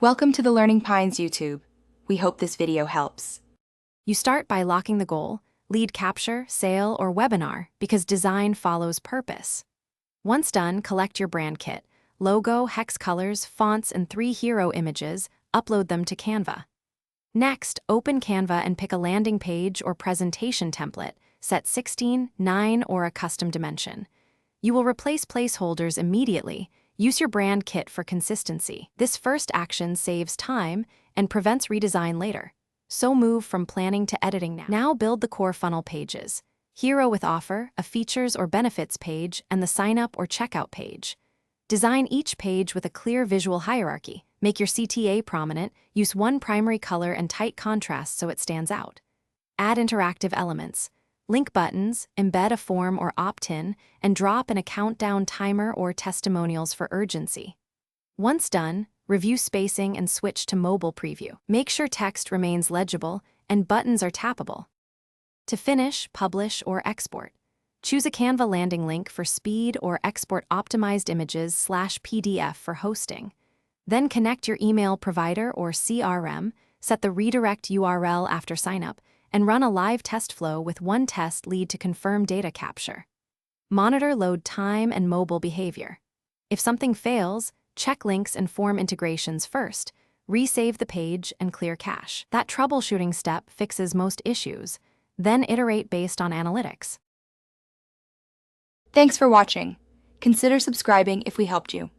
Welcome to the Learning Pines YouTube. We hope this video helps. You start by locking the goal, lead capture, sale, or webinar because design follows purpose. Once done, collect your brand kit, logo, hex colors, fonts, and 3 hero images, upload them to Canva. Next, open Canva and pick a landing page or presentation template, set 16, 9, or a custom dimension. You will replace placeholders immediately. Use your brand kit for consistency. This first action saves time and prevents redesign later. So move from planning to editing now. Now build the core funnel pages. Hero with offer, a features or benefits page, and the sign up or checkout page. Design each page with a clear visual hierarchy. Make your CTA prominent, use one primary color and tight contrast so it stands out. Add interactive elements. Link buttons, embed a form or opt-in, and drop in a countdown timer or testimonials for urgency. Once done, review spacing and switch to mobile preview. Make sure text remains legible and buttons are tappable. To finish, publish, or export. Choose a Canva landing link for speed or export optimized images /PDF for hosting. Then connect your email provider or CRM, set the redirect URL after signup, and run a live test flow with one test lead to confirm data capture. Monitor load time and mobile behavior. If something fails, check links and form integrations first, resave the page, and clear cache. That troubleshooting step fixes most issues, then iterate based on analytics. Thanks for watching. Consider subscribing if we helped you.